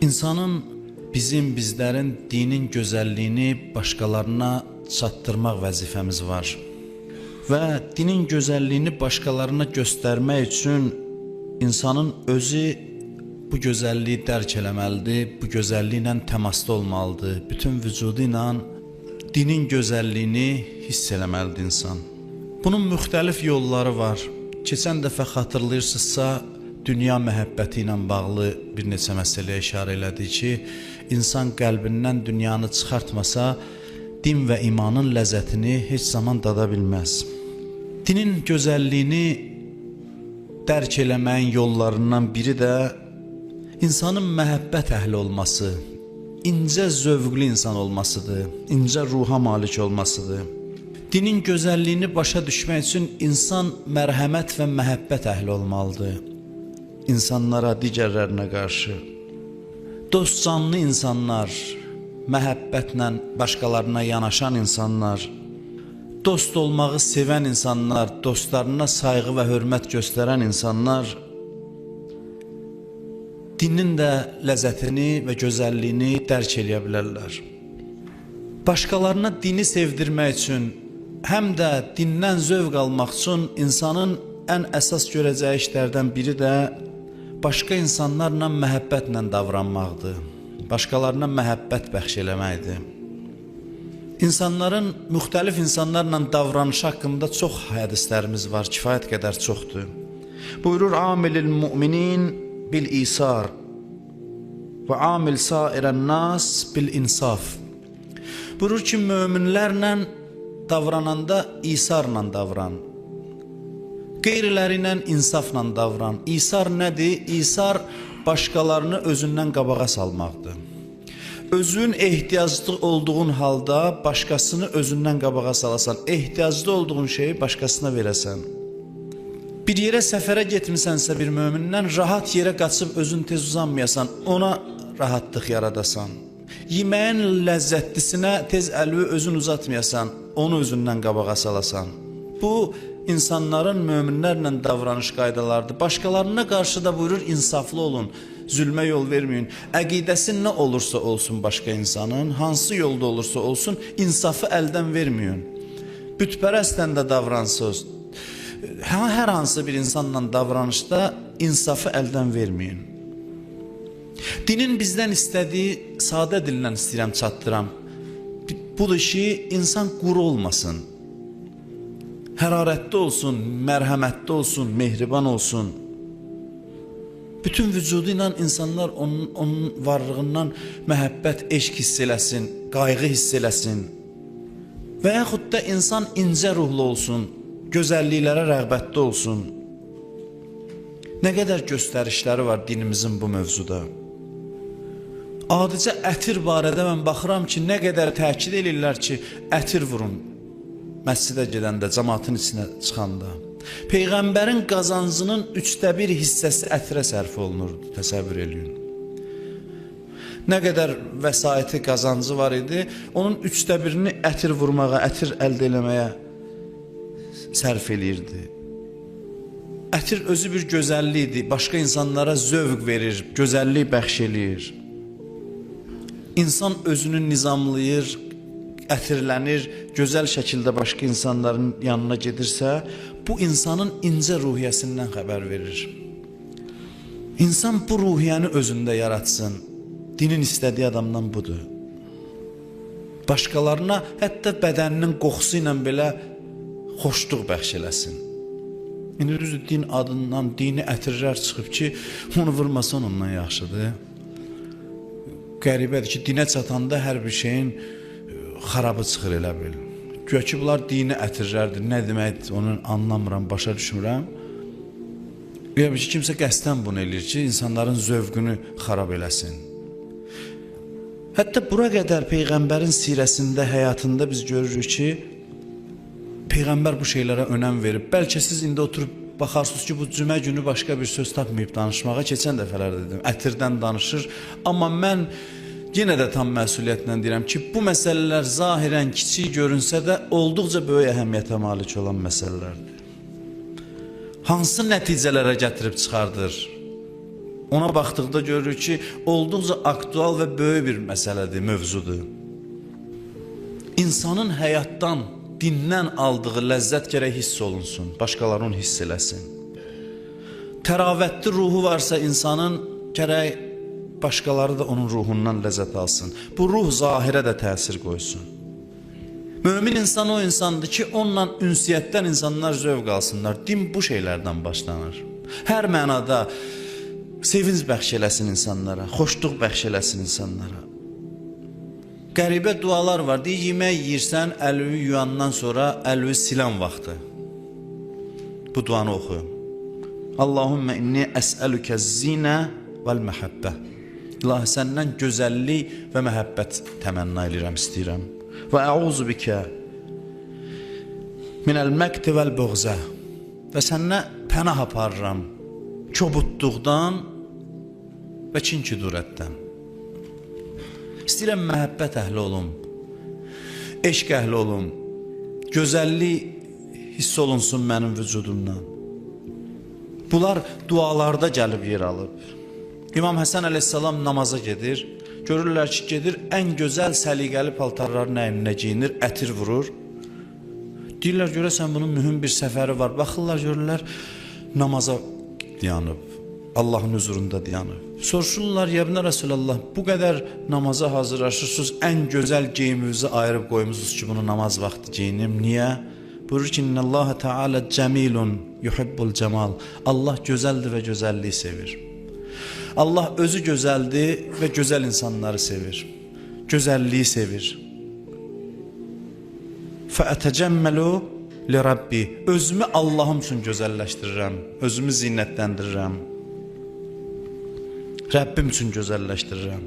İnsanın, bizlərin dinin gözəlliyini başqalarına çatdırmaq vəzifəmiz var. Və dinin gözəlliyini başqalarına göstərmək üçün insanın özü bu gözəlliyi dərk eləməlidir, bu gözəlliklə təmasda olmalıdır. Bütün vücudu ilə dinin gözəlliyini hiss eləməlidir insan. Bunun müxtəlif yolları var. Keçən dəfə xatırlayırsınızsa, dünya məhəbbəti ilə bağlı bir neçə məsələyə işarə elədik ki, insan qəlbindən dünyanı çıxartmasa, din və imanın ləzzətini heç zaman dada bilməz. Dinin gözəlliyini dərk eləməyin yollarından biri də insanın məhəbbət əhli olması, incə zövqlü insan olmasıdır, incə ruha malik olmasıdır. Dinin gözəlliyini başa düşmək üçün insan mərhəmət və məhəbbət əhli olmalıdır. İnsanlara, digərlərinə qarşı. Dost canlı insanlar, məhəbbətlə başqalarına yanaşan insanlar, dost olmağı sevən insanlar, dostlarına sayğı və hörmət göstərən insanlar, dinin də ləzzətini və gözəlliyini dərk eləyə bilərlər. Başqalarına dini sevdirmək üçün, həm də dindən zövq almaq üçün insanın ən əsas görəcəyi işlərdən biri də başqa insanlarla məhəbbətlə davranmaqdır. Başqalarına məhəbbət bəxş eləməkdir. İnsanların, müxtəlif insanlarla davranışı haqqında çox hədislərimiz var, kifayət qədər çoxdur. Buyurur, amilil müminin bil isar və amil sairən nas bil insaf. Buyurur ki, möminlərlə davrananda isarla davran. Qeyriləri ilə insafla davran. İsar nədir? İsar başqalarını özündən qabağa salmaqdır. Özün ehtiyaclı olduğun halda başqasını özündən qabağa salasan, ehtiyaclı olduğun şeyi başqasına verəsən. Bir yerə səfərə getmisənsə bir mömindən, rahat yerə qaçıb özün tez uzanmayasan, ona rahatlıq yaradasan. Yeməyin ləzzətlisinə tez əlvi özün uzatmayasan, onu özündən qabağa salasan. Bu, insanların möminlərlə davranış qaydalardır. Başqalarına qarşı da buyurur, insaflı olun, zülmə yol verməyin. Əqidəsi nə olursa olsun başqa insanın, hansı yolda olursa olsun, insafı əldən verməyin. Bütpərəstlə də davransız, hər hansı bir insanla davranışda insafı əldən verməyin. Dinin bizdən istədiyi, sadə dillə istəyirəm, çatdıram. Budur ki, insan quru olmasın. Hərarətli olsun, mərhəmətli olsun, mehriban olsun. Bütün vücudu ilə insanlar onun varlığından məhəbbət, eşq hiss eləsin, qayğı hiss eləsin. Və yaxud da insan incə ruhlu olsun, gözəlliklərə rəğbətli olsun. Nə qədər göstərişləri var dinimizin bu mövzuda. Adicə ətir barədə mən baxıram ki, nə qədər təkid edirlər ki, ətir vurun. Məscidə gedəndə, cəmaatın içinə çıxanda. Peyğəmbərin qazancının 1/3 hissəsi ətirə sərf olunurdu, təsəvvür eləyin. Nə qədər vəsaiti qazancı var idi, onun 1/3-ni ətir vurmağa, ətir əldə eləməyə sərf eləyirdi. Ətir özü bir gözəllikdir, başqa insanlara zövq verir, gözəllik bəxş eləyir. İnsan özünü nizamlayır, ətirlənir, gözəl şəkildə başqa insanların yanına gedirsə, bu insanın incə ruhiyyəsindən xəbər verir. İnsan bu ruhiyyəni özündə yaratsın. Dinin istədiyi adamdan budur. Başqalarına, hətta bədəninin qoxusu ilə belə xoşluq bəxş eləsin. İndi düzdür, din adından dini ətirlər çıxıb ki, onu vurmasan ondan yaxşıdır. Qəribədir ki, dinə çatanda hər bir şeyin xarabı çıxır elə bil. Güya ki, bunlar dini ətirlərdir. Nə deməkdir, onu anlamıram, başa düşmürəm. Elə bir ki, kimsə qəsdən bunu eləyir ki, insanların zövqünü xarab eləsin. Hətta bura qədər Peyğəmbərin sirəsində, həyatında biz görürük ki, Peyğəmbər bu şeylərə önəm verib. Bəlkə siz indi oturub baxarsınız ki, bu cümə günü başqa bir söz tapmayıb danışmağa. Keçən dəfələr dedim, ətirdən danışır. Amma mən yenə də tam məsuliyyətlə deyirəm ki, bu məsələlər zahirən kiçik görünsə də olduqca böyük əhəmiyyətə malik olan məsələlərdir. Hansı nəticələrə gətirib çıxardır? Ona baxdıqda görürük ki, olduqca aktual və böyük bir məsələdir, mövzudur. İnsanın həyatdan, dindən aldığı ləzzət gərək hiss olunsun, başqaları onu hiss eləsin. Təravətli ruhu varsa insanın, gərək başqaları da onun ruhundan ləzzət alsın. Bu ruh zahirə də təsir qoysun. Mömin insan o insandır ki, onunla ünsiyyətdən insanlar zövq alsınlar. Din bu şeylərdən başlanır. Hər mənada sevinç bəxş eləsin insanlara, xoşluq bəxş eləsin insanlara. Qəribə dualar var. Deyir, yemək yiyirsən, əlvi yuyandan sonra əlvi silən vaxtı. Bu duanı oxuyun. Allahümmə inni əsəlükə zinə vəl-məhəbbə. İlahi, səndən gözəllik və məhəbbət təmənna edirəm, istəyirəm. Və əuzu bikə minəl-məqti vəl-buğzə. Və səndən pənah aparıram kobudluqdan və kin-küdurətdən. İstəyirəm məhəbbət əhli olum, eşq əhli olum, gözəllik hiss olunsun mənim vücudumdan. Bunlar dualarda gəlib yer alıb. İmam Həsən əleyhissalam namaza gedir, görürlər ki, gedir, ən gözəl səliqəli paltarların əyninə giyinir, ətir vurur. Deyirlər, görəsən bunun mühüm bir səfəri var, baxırlar, görürlər, namaza dayanıb, Allahın huzurunda dayanıb. Soruşurlar, yəbnə Rəsulallah, bu qədər namaza hazırlaşırsınız, ən gözəl geyiminizi ayırıb qoymusunuz ki, bunu namaz vaxtı geyinim. Niyə? Buyurur ki, İnnəlləhə Teala cəmilun yuhibbul cəmal. Allah gözəldir və gözəlliyi sevir. Allah özü gözəldir və gözəl insanları sevir. Gözəlliyi sevir. Fəətəcəmməlu li Rabbi. Özümü Allahım üçün gözəlləşdirirəm. Özümü zinətləndirirəm. Rəbbim üçün gözəlləşdirirəm.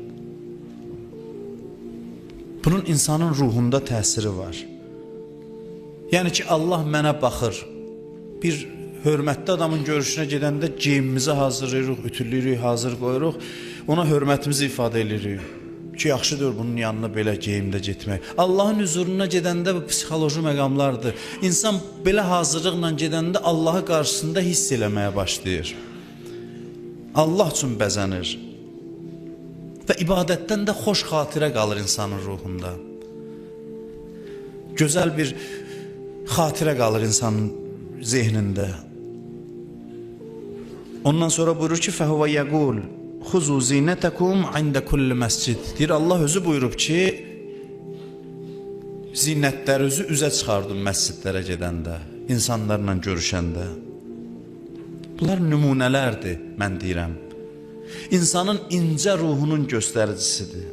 Bunun insanın ruhunda təsiri var. Yəni ki, Allah mənə baxır. Bir hörmətli adamın görüşünə gedəndə geyimimizi hazırlayırıq, ütülləyirik, hazır qoyuruq. Ona hörmətimizi ifadə edirik. Ki, yaxşıdır bunun yanına belə geyimdə getmək. Allahın huzuruna gedəndə bu psixoloji məqamlardır. İnsan belə hazırlıqla gedəndə Allahı qarşısında hiss eləməyə başlayır. Allah üçün bəzənir. Və ibadətdən də xoş xatirə qalır insanın ruhunda. Gözəl bir xatirə qalır insanın zehnində. Ondan sonra buyurur ki, fəhuvə yəqul xuzu zinətəkum ində kulli məscid. Deyir, Allah özü buyurub ki, zinətlərinizi üzə çıxardın məscidlərə gedəndə, insanlarla görüşəndə. Bunlar nümunələrdir, mən deyirəm. İnsanın incə ruhunun göstəricisidir.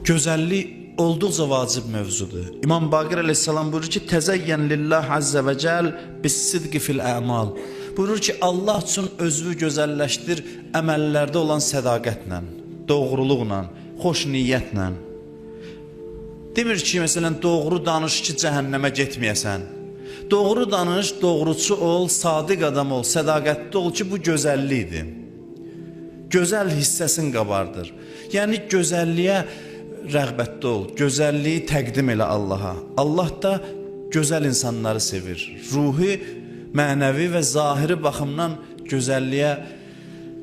Gözəllik olduqca vacib mövzudur. İmam Baqir əleyhissalam buyurur ki, təzəyyən lillah əzzə və cəl bis-sidqi fil-əmal. Buyurur ki, Allah üçün özünü gözəlləşdir əməllərdə olan sədaqətlə, doğruluqla, xoş niyyətlə. Demir ki, məsələn, doğru danış ki, cəhənnəmə getməyəsən. Doğru danış, doğrucu ol, sadiq adam ol, sədaqətli ol ki, bu gözəllikdir. Gözəl hissəsin qabardır. Yəni, gözəlliyə rəğbətli ol, gözəlliyi təqdim elə Allaha. Allah da gözəl insanları sevir. Ruhi, mənəvi və zahiri baxımdan gözəlliyə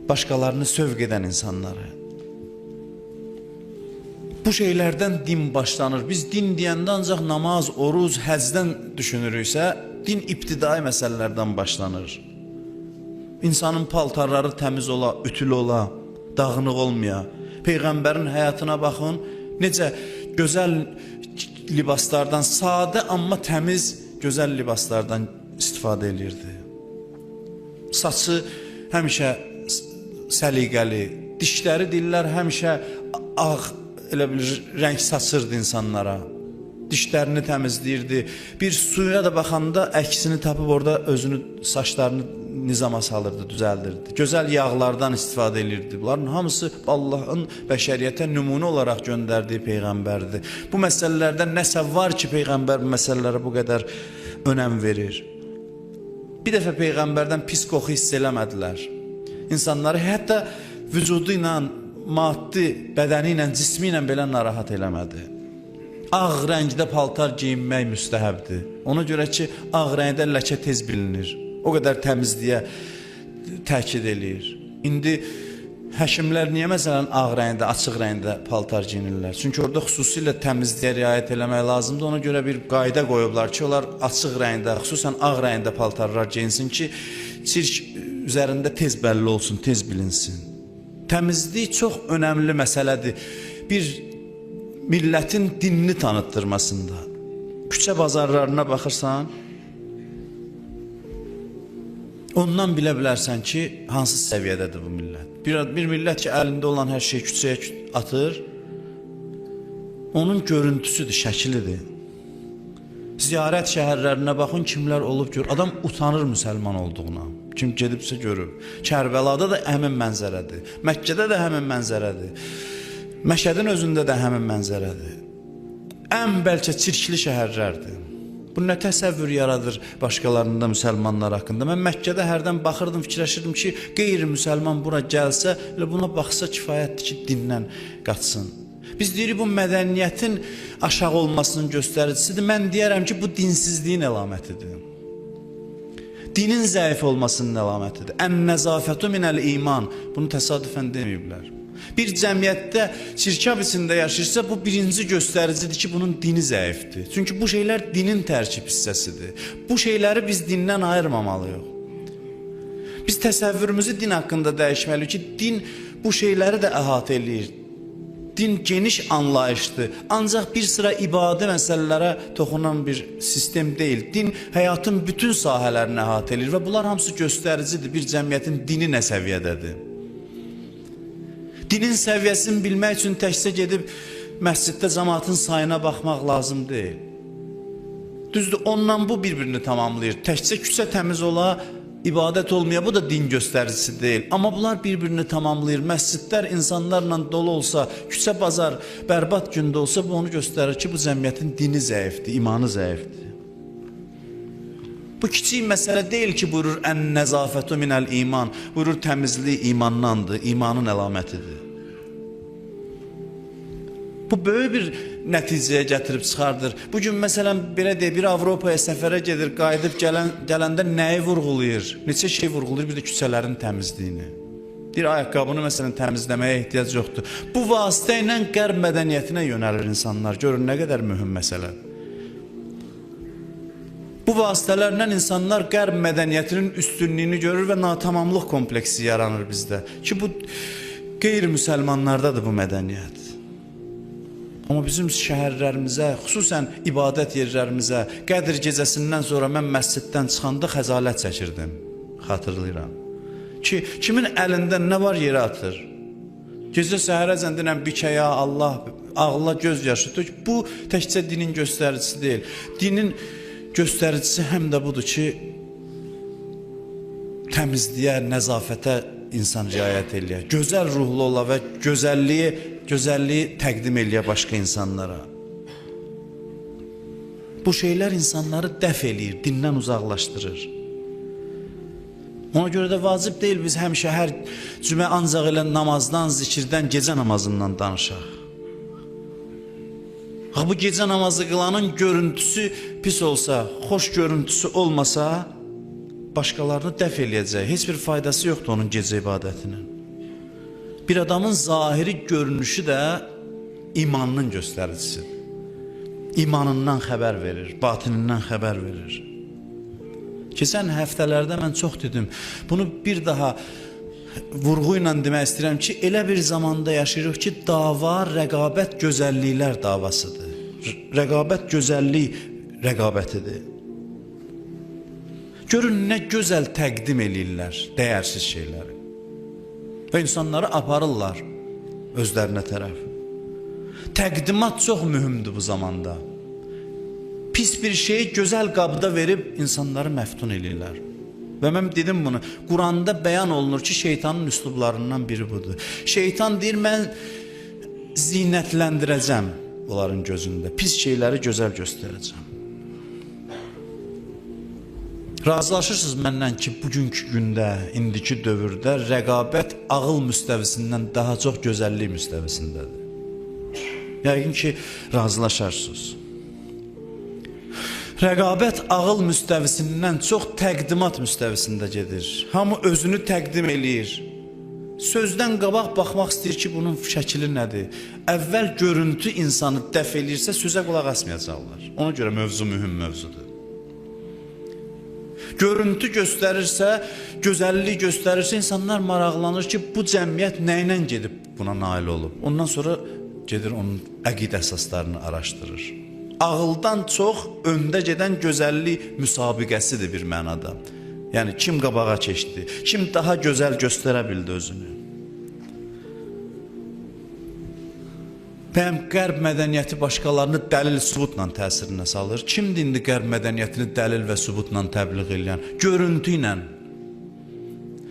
başqalarını sövq edən insanları. Bu şeylərdən din başlanır. Biz din deyəndə ancaq namaz, oruz, həcdən düşünürüksə, din ibtidai məsələlərdən başlanır. İnsanın paltarları təmiz ola, ütülü ola, dağınıq olmaya. Peyğəmbərin həyatına baxın, necə gözəl libaslardan, sadə amma təmiz gözəl libaslardan istifadə edirdi. Saçı həmişə səliqəli, dişləri dillər həmişə ağ, elə bir rəng saçırdı insanlara. Dişlərini təmizləyirdi. Bir suya da baxanda əksini tapıb orada özünü, saçlarını nizama salırdı, düzəldirdi. Gözəl yağlardan istifadə edirdi. Bunların hamısı Allahın bəşəriyyətə nümunə olaraq göndərdiyi Peyğəmbərdir. Bu məsələlərdə nəsə var ki, Peyğəmbər bu məsələlərə bu qədər önəm verir. Bir dəfə Peyğəmbərdən pis qoxu hiss eləmədilər. İnsanları hətta vücudu ilə, maddi, bədəni ilə, cismi ilə belə narahat eləmədi. Ağ rəngdə paltar geyinmək müstəhəbdir. Ona görə ki, ağ rəngdə ləkə tez bilinir. O qədər təmizliyə təkid eləyir. İndi həkimlər niyə məsələn ağ rəngdə, açıq rəngdə paltar geyinirlər? Çünki orada xüsusilə təmizliyə riayət eləmək lazımdır. Ona görə bir qayda qoyublar ki, onlar açıq rəngdə, xüsusən ağ rəngdə paltarlar geyinsin ki, çirk üzərində tez bəlli olsun, tez bilinsin. Təmizlik çox önəmli məsələdir. Bir millətin dinini tanıtdırmasında. Küçə bazarlarına baxırsan, ondan bilə bilərsən ki, hansı səviyyədədir bu millət. Bir millət ki, əlində olan hər şeyi küçəyə atır, onun görüntüsüdür, şəklidir. Ziyarət şəhərlərinə baxın, kimlər olub gör. Adam utanır müsəlman olduğuna. Kim gedibsə görür. Kərbəlada da həmin mənzərədir. Məkkədə də həmin mənzərədir. Məşədin özündə də həmin mənzərədir. Ən bəlkə çirkli şəhərlərdir. Bu nə təsəvvür yaradır başqalarında müsəlmanlar haqqında. Mən Məkkədə hərdən baxırdım, fikirləşirdim ki, qeyri-müsəlman bura gəlsə, elə buna baxsa kifayətdir ki, dindən qaçsın. Biz deyirik, bu mədəniyyətin aşağı olmasının göstəricisidir. Mən deyərəm ki, bu dinsizliyin əlamətidir. Dinin zəif olmasının əlamətidir. Ən-nəzafətu minəl iman. Bunu təsadüfən deməyiblər. Bir cəmiyyətdə çirkab içində yaşayırsa, bu birinci göstəricidir ki, bunun dini zəifdir. Çünki bu şeylər dinin tərkib hissəsidir. Bu şeyləri biz dindən ayırmamalıyıq. Biz təsəvvürümüzü din haqqında dəyişməliyik ki, din bu şeyləri də əhatə eləyir. Din geniş anlayışdır. Ancaq bir sıra ibadə məsələlərə toxunan bir sistem deyil. Din həyatın bütün sahələrini əhatə eləyir və bunlar hamısı göstəricidir bir cəmiyyətin dini nə səviyyədədir. Dinin səviyyəsini bilmək üçün təkcə gedib məsciddə cəmaatın sayına baxmaq lazım deyil. Düzdür, onunla bu bir-birini tamamlayır. Təkcə küçə təmiz ola, ibadət olmaya, bu da din göstəricisi deyil. Amma bunlar bir-birini tamamlayır. Məscidlər insanlarla dolu olsa, küçə bazar bərbad gündə olsa, bu onu göstərir ki, bu cəmiyyətin dini zəifdir, imanı zəifdir. Bu kiçik məsələ deyil ki, buyurur ən-nəzafətu minəl iman, buyurur təmizlik imandandır, imanın əlamətidir. Bu böyük bir nəticəyə gətirib çıxardır. Bugün məsələn, belə deyək, bir Avropaya səfərə gedir, qayıdıb gələndə nəyi vurğulayır? Neçə şey vurğulayır? Bir də küçələrin təmizliyini. Bir ayaqqabını məsələn təmizləməyə ehtiyac yoxdur. Bu vasitə ilə qərb mədəniyyətinə yönəlir insanlar. Görün nə qədər mühüm məsələdir. Bu vasitələrlə insanlar qərb mədəniyyətinin üstünlüyünü görür və natamamlıq kompleksi yaranır bizdə. Ki, bu qeyri-müsəlmanlardadır bu mədəniyyət. Amma bizim şəhərlərimizə, xüsusən ibadət yerlərimizə, Qədr gecəsindən sonra mən məsciddən çıxanda xəzalət çəkirdim, xatırlayıram. Ki, kimin əlində nə var yerə atır? Gecə səhərəcən dinən bikəya, Allah, ağla göz yaşı tök. Bu təkcə dinin göstəricisi deyil. Dinin göstəricisi həm də budur ki, təmizliyə, nəzafətə insan riayət eləyər. Gözəl ruhlu ola və gözəlliyi təqdim eləyə başqa insanlara. Bu şeylər insanları dəf eləyir, dindən uzaqlaşdırır. Ona görə də vacib deyil biz həmişə hər cümə ancaq elə namazdan, zikirdən, gecə namazından danışaq. Bu gecə namazı qılanın görüntüsü pis olsa, xoş görüntüsü olmasa, başqalarını dəf eləyəcək. Heç bir faydası yoxdur onun gecə ibadətinin. Bir adamın zahiri görünüşü də imanının göstəricisidir. İmanından xəbər verir, batinindən xəbər verir. Keçən həftələrdə mən çox dedim, bunu bir daha vurğu ilə demək istəyirəm ki, elə bir zamanda yaşayırıq ki, dava rəqabət gözəlliklər davasıdır. Rəqabət gözəllik rəqabətidir. Görün nə gözəl təqdim eləyirlər dəyərsiz şeyləri. Və insanları aparırlar özlərinə tərəf. Təqdimat çox mühümdür bu zamanda. Pis bir şeyi gözəl qabda verib insanları məftun eləyirlər. Və mən dedim bunu, Quranda bəyan olunur ki, şeytanın üslublarından biri budur. Şeytan deyir, mən zinətləndirəcəm onların gözündə, pis şeyləri gözəl göstərəcəm. Razılaşırsınız məndən ki, bugünkü gündə, indiki dövrdə rəqabət ağıl müstəvisindən daha çox gözəllik müstəvisindədir. Yəqin ki, razılaşarsınız. Rəqabət ağıl müstəvisindən çox təqdimat müstəvisində gedir. Hamı özünü təqdim eləyir. Sözdən qabaq baxmaq istəyir ki, bunun şəkili nədir? Əvvəl görüntü insanı dəf eləyirsə, sözə qulaq asmayacaqlar. Ona görə mövzu mühüm mövzudur. Görüntü göstərirsə, gözəllik göstərirsə, insanlar maraqlanır ki, bu cəmiyyət nə ilə gedib buna nail olub. Ondan sonra gedir onun əqidə əsaslarını araşdırır. Ağıldan çox öndə gedən gözəllik müsabiqəsidir bir mənada. Yəni kim qabağa keçdi, kim daha gözəl göstərə bildi özünü. Bəyəm qərb mədəniyyəti başqalarını dəlil sübutla təsirinə salır. Kimdir indi qərb mədəniyyətini dəlil və sübutla təbliğ edən? Görüntü ilə,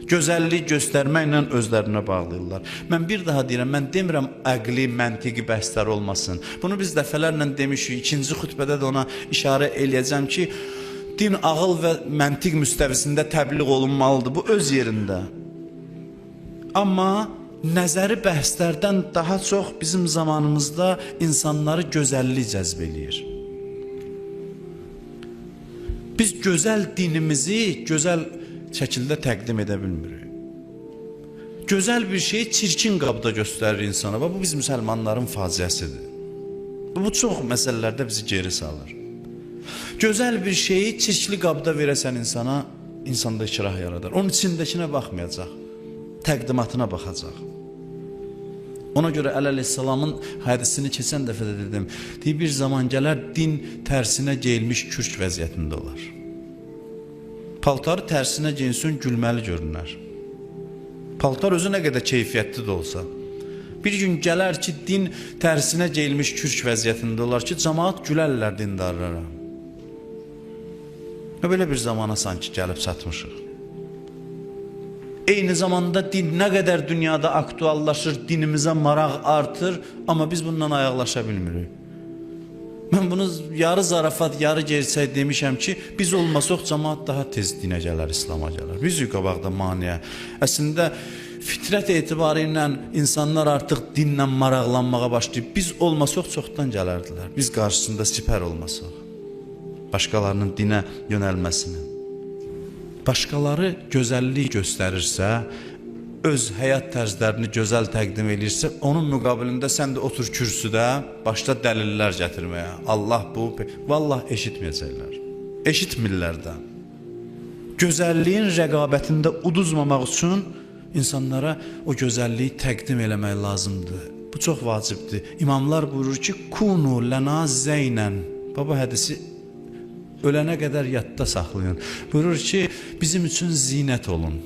gözəllik göstərməklə özlərinə bağlayırlar. Mən bir daha deyirəm, mən demirəm əqli, məntiqi bəhslər olmasın. Bunu biz dəfələrlə demişik, ikinci xütbədə də ona işarə eləyəcəm ki, din ağıl və məntiq müstəvisində təbliğ olunmalıdır, bu öz yerində. Amma nəzəri bəhslərdən daha çox bizim zamanımızda insanları gözəllik cəzb eləyir. Biz gözəl dinimizi gözəl şəkildə təqdim edə bilmirik. Gözəl bir şeyi çirkin qabda göstərir insana. Bu biz müsəlmanların faciəsidir. Bu çox məsələlərdə bizi geri salır. Gözəl bir şeyi çirkli qabda verəsən insana, insanda ikrah yaradar. Onun içindəkinə baxmayacaq, təqdimatına baxacaq. Ona görə Əleyhisselamın hədisini keçən dəfə də dedim. Deyir, bir zaman gələr din tərsinə geyilmiş kürk vəziyyətində olar. Paltarı tərsinə geyinsin, gülməli görünər. Paltar özü nə qədər keyfiyyətli də olsa. Bir gün gələr ki, din tərsinə geyilmiş kürk vəziyyətində olar ki, cəmaat gülərlər dindarlara. Belə bir zamana sanki gəlib çatmışıq. Eyni zamanda din nə qədər dünyada aktuallaşır, dinimizə maraq artır, amma biz bundan ayaqlaşa bilmirik. Mən bunu yarı zarafat, yarı gerçək demişəm ki, biz olmasaq cəmaat daha tez dinə gələr, İslama gələr. Biz qabaqda maniyə. Əslində fitrət etibarı ilə insanlar artıq dinlə maraqlanmağa başlayıb. Biz olmasaq çoxdan gələrdilər. Biz qarşısında sipər olmasaq. Başqalarının dinə yönəlməsini. Başqaları gözəllik göstərirsə, öz həyat tərzlərini gözəl təqdim edirsə, onun müqabilində sən də otur kürsüdə, başla dəlillər gətirməyə. Allah bu, vallah eşitməyəcəklər. Eşitmirlər də. Gözəlliyin rəqabətində uduzmamaq üçün insanlara o gözəlliyi təqdim eləmək lazımdır. Bu çox vacibdir. İmamlar buyurur ki, kunu lana zeynən. Baba hədisi ölənə qədər yadda saxlayın. Buyurur ki, bizim üçün zinət olun.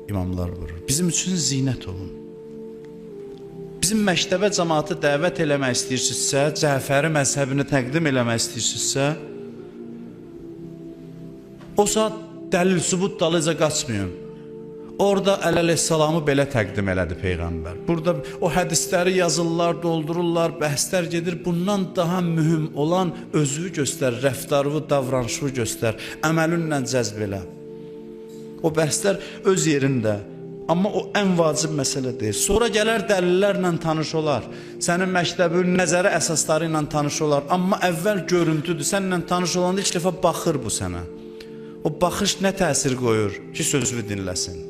İmamlar buyurur. Bizim üçün zinət olun. Bizim məktəbə cəmaatı dəvət eləmək istəyirsinizsə, Cəfəri məzhəbini təqdim eləmək istəyirsinizsə, o saat dəlil sübut dalıca qaçmayın. Orada Əleyhisselamı belə təqdim elədi Peyğəmbər. Burada o hədisləri yazırlar, doldururlar, bəhslər gedir. Bundan daha mühüm olan özünü göstər, rəftarını, davranışını göstər, əməlinlə cəzb elə. O bəhslər öz yerində, amma o ən vacib məsələ deyil. Sonra gələr dəlillərlə tanış olar, sənin məktəbin nəzəri əsasları ilə tanış olar, amma əvvəl görüntüdür, səninlə tanış olanda ilk dəfə baxır bu sənə. O baxış nə təsir qoyur ki, sözünü dinləsin.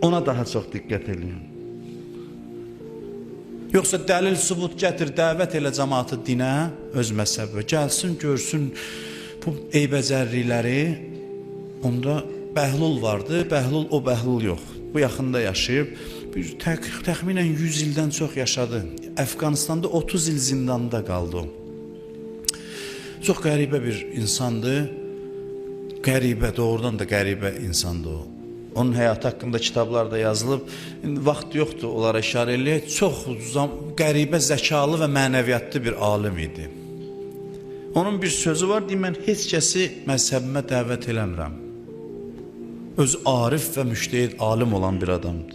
Ona daha çox diqqət edin. Yoxsa dəlil sübut gətir, dəvət elə cəmaatı dinə, öz məzhəbə, gəlsin, görsün bu eybəcərlikləri. Onda Bəhlul vardı, Bəhlul o Bəhlul yox. Bu yaxında yaşayıb, təxminən 100 ildən çox yaşadı. Əfqanistanda 30 il zindanda qaldı o. Çox qəribə bir insandı. Qəribə, doğrudan da qəribə insandı o. Onun həyatı haqqında kitablarda yazılıb. Vaxt yoxdur onlara işarə eləyək. Çox qəribə, zəkalı və mənəviyyatlı bir alim idi. Onun bir sözü var, deyir, mən heç kəsi məzhəbimə dəvət eləmirəm. Öz arif və müştəhid alim olan bir adamdır.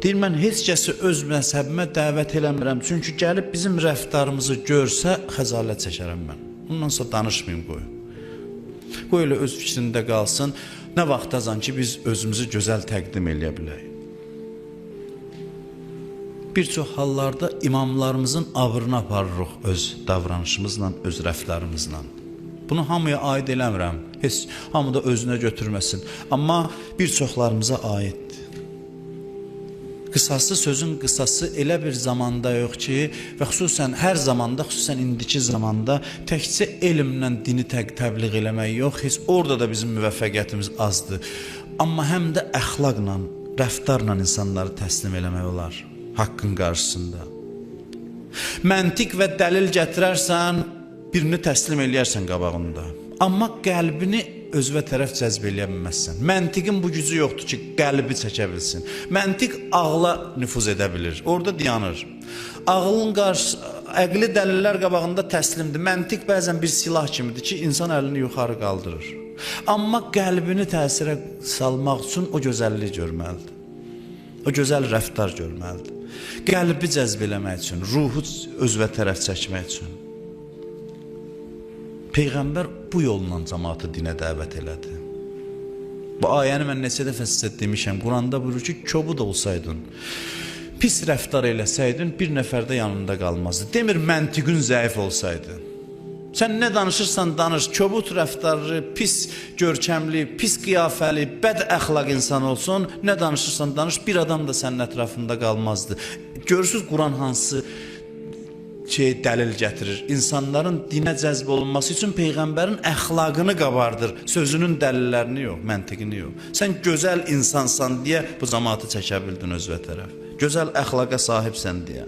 Deyir, mən heç kəsi öz məzhəbimə dəvət eləmirəm. Çünki gəlib bizim rəftarımızı görsə, xəcalət çəkərəm mən. Ondan sonra danışmayayım, qoy. Qoy elə öz fikrində qalsın. Nə vaxtacan ki, biz özümüzü gözəl təqdim eləyə bilək. Bir çox hallarda imamlarımızın abrını aparırıq öz davranışımızla, öz rəftarımızla. Bunu hamıya aid eləmirəm. Heç hamı da özünə götürməsin. Amma bir çoxlarımıza aiddir. Qısası sözün qısası elə bir zamanda yox ki, və xüsusən hər zamanda, xüsusən indiki zamanda təkcə elmlə dini təbliğ eləmək yox, heç orada da bizim müvəffəqiyyətimiz azdır. Amma həm də əxlaqla, rəftarla insanları təslim eləmək olar haqqın qarşısında. Məntiq və dəlil gətirərsən, birini təslim eləyərsən qabağında. Amma qəlbini özünə tərəf cəzb eləyə bilməzsən. Məntiqin bu gücü yoxdur ki, qəlbi çəkə bilsin. Məntiq ağla nüfuz edə bilir, orada dayanır. Əqli dəlillər qabağında təslimdir. Məntiq bəzən bir silah kimidir ki, insan əlini yuxarı qaldırır. Amma qəlbini təsirə salmaq üçün o gözəlliyi görməlidir. O gözəl rəftar görməlidir. Qəlbi cəzb eləmək üçün, ruhu özünə tərəf çəkmək üçün. Peyğəmbər bu yolla cəmaatı dinə dəvət elədi. Bu ayəni mən neçə dəfə sizə demişəm. Quranda buyurur ki, kobud olsaydın, pis rəftar eləsəydin, bir nəfər də yanında qalmazdı. Demir, məntiqün zəif olsaydı. Sən nə danışırsan danış, kobud rəftarlı, pis görkəmli, pis qiyafəli, bəd əxlaq insan olsun, nə danışırsan danış, bir adam da sənin ətrafında qalmazdı. Görürsünüz, Quran hansı dəlil gətirir. İnsanların dinə cəzb olunması üçün Peyğəmbərin əxlaqını qabardır. Sözünün dəlillərini yox, məntiqini yox. Sən gözəl insansan deyə bu cəmaatı çəkə bildin özünə tərəf. Gözəl əxlaqa sahibsən deyə.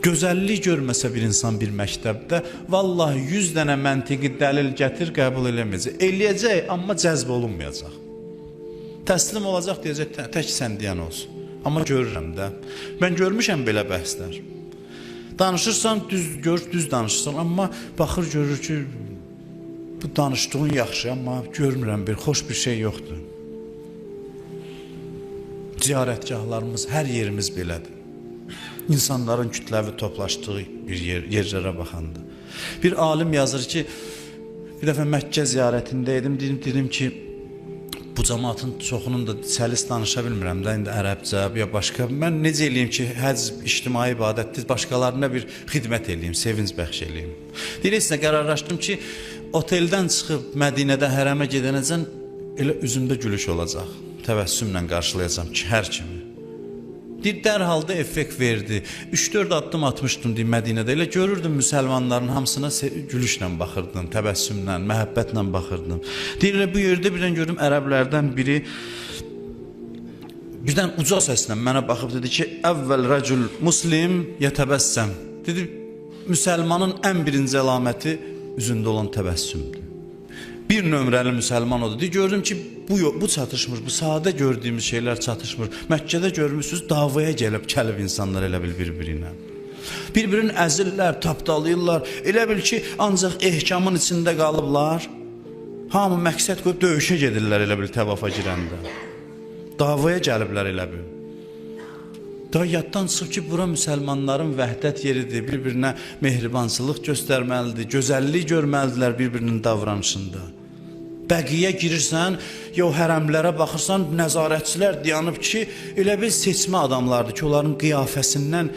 Gözəllik görməsə bir insan bir məktəbdə, vallahi 100 dənə məntiqi dəlil gətir, qəbul eləməyəcək. Eləyəcək, amma cəzb olunmayacaq. Təslim olacaq, deyəcək, tək sən deyən olsun. Amma görürəm də. Mən görmüşəm belə bəhslər. Danışırsan, düz danışırsan, amma baxır, görür ki, bu danışdığın yaxşı, amma görmürəm, xoş bir şey yoxdur. Ziyarətgahlarımız, hər yerimiz belədir. İnsanların kütləvi toplaşdığı bir yerlərə baxanda. Bir alim yazır ki, bir dəfə Məkkə ziyarətində idim, dedim ki, bu cəmaatın çoxunun da səlis danışa bilmirəm də, indi ərəbcə ya başqa. Mən necə eləyim ki, həc ictimai ibadətdir, başqalarına bir xidmət eləyim, sevinc bəxş eləyim. Deyirsinə, qərarlaşdım ki, oteldən çıxıb Mədinədə hərəmə gedənəcən elə üzümdə gülüş olacaq. Təbəssümlə qarşılayacam ki, hər kimi. Deyir, dərhalda effekt verdi. 3-4 addım atmışdım deyir, Mədinədə. Elə görürdüm müsəlmanların hamısına gülüşlə baxırdım, təbəssümlə, məhəbbətlə baxırdım. Deyir, bu yerdə birdən gördüm ərəblərdən biri birdən uca səslə mənə baxıb dedi ki, əvvəl rəcül muslim yətəbəssəm. Dedi, müsəlmanın ən birinci əlaməti üzündə olan təbəssümdür. Bir nömrəli müsəlman odur. Gördüm ki, bu çatışmır, bu sadə gördüyümüz şeylər çatışmır. Məkkədə görmüşsünüz, davaya gəlib insanlar elə bil bir-birinə. Bir-birini əzirlər, tapdalayırlar. Elə bil ki, ancaq ehkamın içində qalıblar. Hamı məqsəd qoyub döyüşə gedirlər elə bil təvafa girəndə. Davaya gəliblər elə bil. Da yaddan çıxıb ki, bura müsəlmanların vəhdət yeridir, bir-birinə mehribansılıq göstərməlidir, gözəllik görməlidirlər bir-birinin davranışında. Bəqiyə girirsən, ya o hərəmlərə baxırsan, nəzarətçilər dayanıb ki, elə bir seçmə adamlardır ki, onların qiyafəsindən,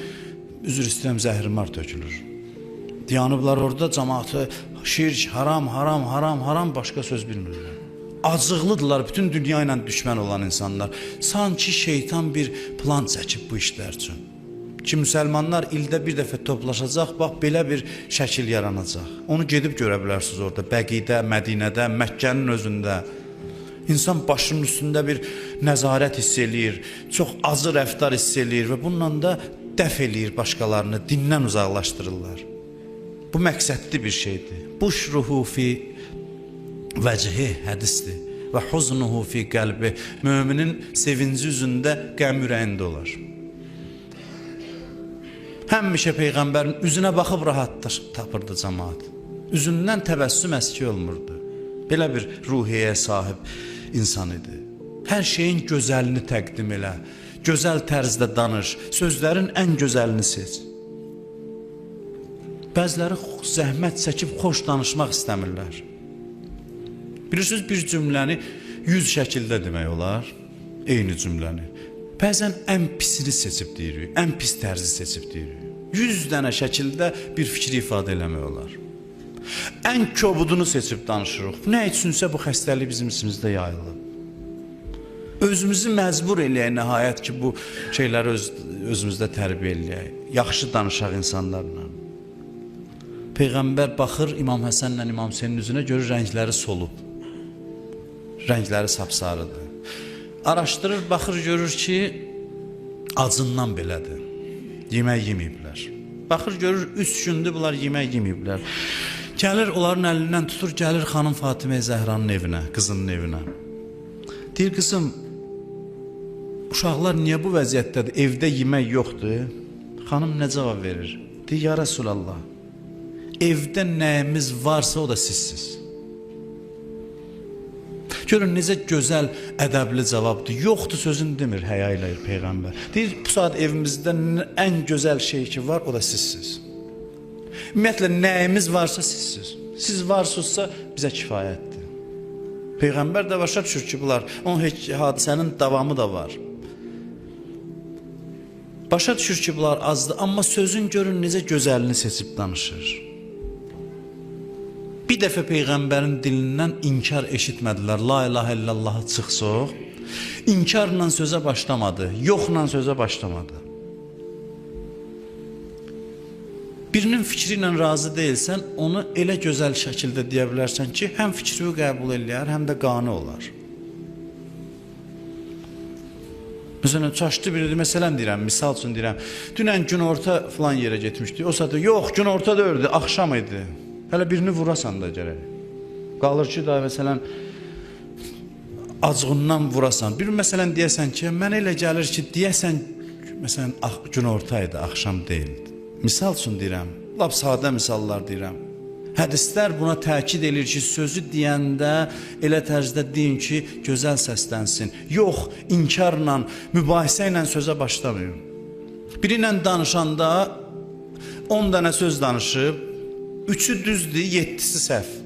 üzr istəyirəm, zəhrimar tökülür. Dayanıblar orada, cəmaatı şirk, haram, başqa söz bilmirlər. Acıqlıdırlar, bütün dünya ilə düşmən olan insanlar. Sanki şeytan bir plan çəkib bu işlər üçün. Ki, müsəlmanlar ildə bir dəfə toplaşacaq, bax, belə bir şəkil yaranacaq. Onu gedib görə bilərsiniz orada, Bəqidə, Mədinədə, Məkkənin özündə. İnsan başının üstündə bir nəzarət hiss eləyir, çox acı rəftar hiss eləyir və bununla da dəf eləyir başqalarını, dindən uzaqlaşdırırlar. Bu məqsədli bir şeydir. Buşruhu fi vəcihi hədisdir və huznuhu fi qəlbi. Möminin sevinci üzündə, qəm ürəyində olar. Həmişə Peyğəmbərin üzünə baxıb rahatlıq tapırdı cəmaat. Üzündən təbəssüm əski olmurdu. Belə bir ruhiyyəyə sahib insan idi. Hər şeyin gözəlini təqdim elə, gözəl tərzdə danış, sözlərin ən gözəlini seç. Bəziləri zəhmət çəkib xoş danışmaq istəmirlər. Bilirsiniz, bir cümləni 100 şəkildə demək olar, eyni cümləni. Bəzən ən pisini seçib deyirik, ən pis tərzi seçib deyirik. 100 dənə şəkildə bir fikri ifadə eləmək olar. Ən kobudunu seçib danışırıq. Nə üçünsə bu xəstəlik bizim içimizdə yayılır. Özümüzü məcbur eləyək nəhayət ki, bu şeyləri özümüzdə tərbiyə eləyək. Yaxşı danışaq insanlarla. Peyğəmbər baxır İmam Həsənlə İmam Hüseynin üzünə, görür rəngləri solub. Rəngləri sapsarıdır. Araşdırır, baxır, görür ki, acından belədir. Yemək yeməyiblər. Baxır, görür 3 gündür bunlar yemək yeməyiblər. Gəlir, onların əlindən tutur, gəlir xanım Fatimə Zəhranın evinə, qızının evinə. Deyir, qızım, uşaqlar niyə bu vəziyyətdədir? Evdə yemək yoxdur. Xanım nə cavab verir? Deyir, ya Rəsulallah, evdə nəyimiz varsa o da sizsiz. Görün, necə gözəl, ədəbli cavabdır. Yoxdur sözünü demir, həya ilə Peyğəmbər. Deyir, bu saat evimizdə ən gözəl şey ki var, o da sizsiz. Ümumiyyətlə, nəyimiz varsa sizsiz. Siz varsınızsa bizə kifayətdir. Peyğəmbər də başa düşür ki, bunlar, onun hadisənin davamı da var. Başa düşür ki, bunlar azdır, amma sözün görün necə gözəlini seçib danışır. Bir dəfə Peyğəmbərin dilindən inkar eşitmədilər. La ilahə illallahı çıxsıq. İnkarla sözə başlamadı, yoxla sözə başlamadı. Birinin fikri ilə razı deyilsən, onu elə gözəl şəkildə deyə bilərsən ki, həm fikrini qəbul eləyər, həm də qane olar. Məsələn, çaşdı biridir, məsələn deyirəm, misal üçün deyirəm, dünən günorta filan yerə getmişdi, o saat yox, günorta da ördü, axşam idi. Hələ birini vurasan da gərək. Qalır ki, da məsələn, acığından vurasan. Bir məsələn deyəsən ki, mən elə gəlir ki, deyəsən, məsələn, günorta idi, axşam deyildi. Misal üçün deyirəm, lap sadə misallar deyirəm. Hədislər buna təkid edir ki, sözü deyəndə elə tərzdə deyin ki, gözəl səslənsin. Yox, inkarla, mübahisə ilə sözə başlamayın. Biri ilə danışanda 10 dənə söz danışıb, 3-ü düzdür, 7-si səhv.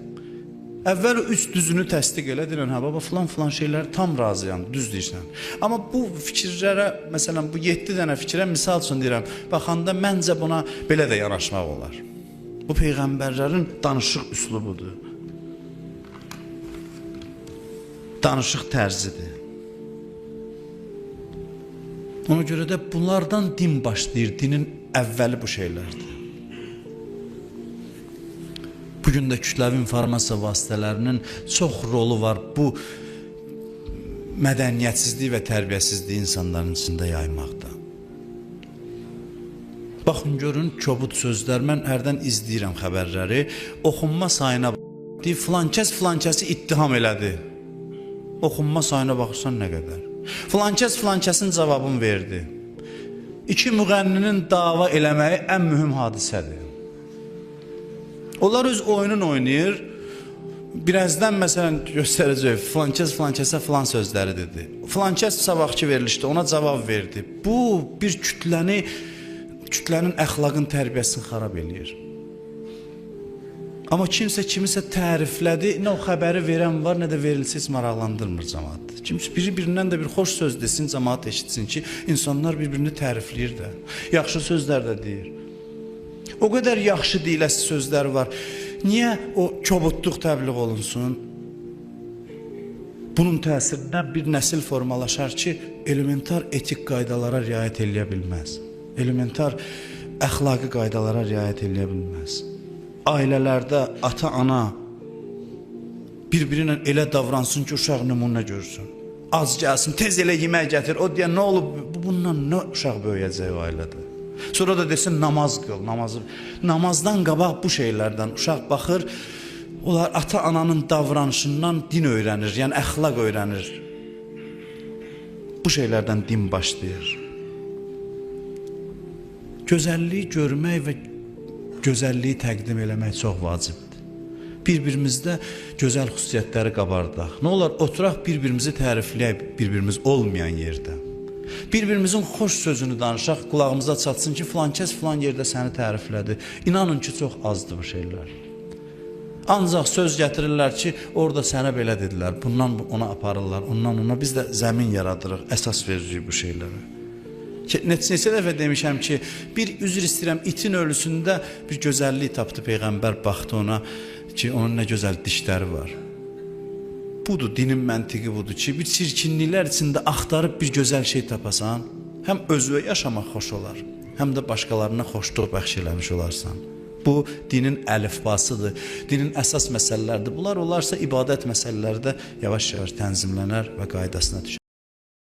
Əvvəl 3 düzünü təsdiq elə, deyirən, hə, baba, filan şeylər tam razıyam, düz deyirsən. Amma bu fikirlərə, məsələn, bu 7 dənə fikrə misal üçün deyirəm, baxanda məncə buna belə də yanaşmaq olar. Bu Peyğəmbərlərin danışıq üslubudur. Danışıq tərzidir. Ona görə də bunlardan din başlayır, dinin əvvəli bu şeylərdir. Bugün də kütləvi informasiya vasitələrinin çox rolu var bu mədəniyyətsizlik və tərbiyəsizliyi insanların içində yaymaqda. Baxın, görün, kobud sözlər, mən hərdən izləyirəm xəbərləri, oxunma sayına deyib, filankəsi ittiham elədi. Oxunma sayına baxırsan nə qədər. Filankəsin cavabını verdi. 2 müğənninin dava eləməyi ən mühüm hadisədir. Onlar öz oyunun oynayır, birazdan məsələn göstərəcək, filankəsə filan sözləri dedi. Filankəs sabahki verilişdə ona cavab verdi. Bu, bir kütlənin əxlaqın tərbiyəsini xarab eləyir. Amma kimsə kimisə təriflədi, nə o xəbəri verən var, nə də verilsə heç maraqlandırmır cəmaat. Kimsə biri-birindən də bir xoş söz desin, cəmaat eşitsin ki, insanlar bir-birini tərifləyir də, yaxşı sözlər də deyir. O qədər yaxşı deyiləsi sözlər var. Niyə o kobudluq təbliğ olunsun? Bunun təsirindən bir nəsil formalaşar ki, elementar etik qaydalara riayət eləyə bilməz. Elementar əxlaqi qaydalara riayət eləyə bilməz. Ailələrdə ata-ana bir-birinə elə davransın ki, uşaq nümunə görsün. Az gəlsin, tez elə yemək gətir. O deyən, nə olub? Bundan nə uşaq böyüyəcək o ailədə? Sonra da desin, namaz qıl. Namazdan qabaq bu şeylərdən uşaq baxır, onlar ata-ananın davranışından din öyrənir, yəni əxlaq öyrənir. Bu şeylərdən din başlayır. Gözəlliyi görmək və gözəlliyi təqdim eləmək çox vacibdir. Bir-birimizdə gözəl xüsusiyyətləri qabardaq. Nə olar, oturaq bir-birimizi tərifləyək bir-birimiz olmayan yerdə. Bir-birimizin xoş sözünü danışaq, qulağımıza çatsın ki, filankəs filan yerdə səni təriflədi. İnanın ki, çox azdır bu şeylər. Ancaq söz gətirirlər ki, orada sənə belə dedilər, bundan ona aparırlar, ondan ona. Biz də zəmin yaradırıq, əsas veririk bu şeylərə. Neçə dəfə demişəm ki, bir üzr istəyirəm, itin ölüsündə bir gözəllik tapdı Peyğəmbər, baxdı ona ki, onun nə gözəl dişləri var. Budur, dinin məntiqi budur ki, bir çirkinliklər içində axtarıb bir gözəl şey tapasan, həm özünə yaşamaq xoş olar, həm də başqalarına xoşluq bəxş eləmiş olarsan. Bu, dinin əlifbasıdır, dinin əsas məsələlərdir. Bunlar olarsa, ibadət məsələləri də yavaş-yavaş tənzimlənər və qaydasına düşər.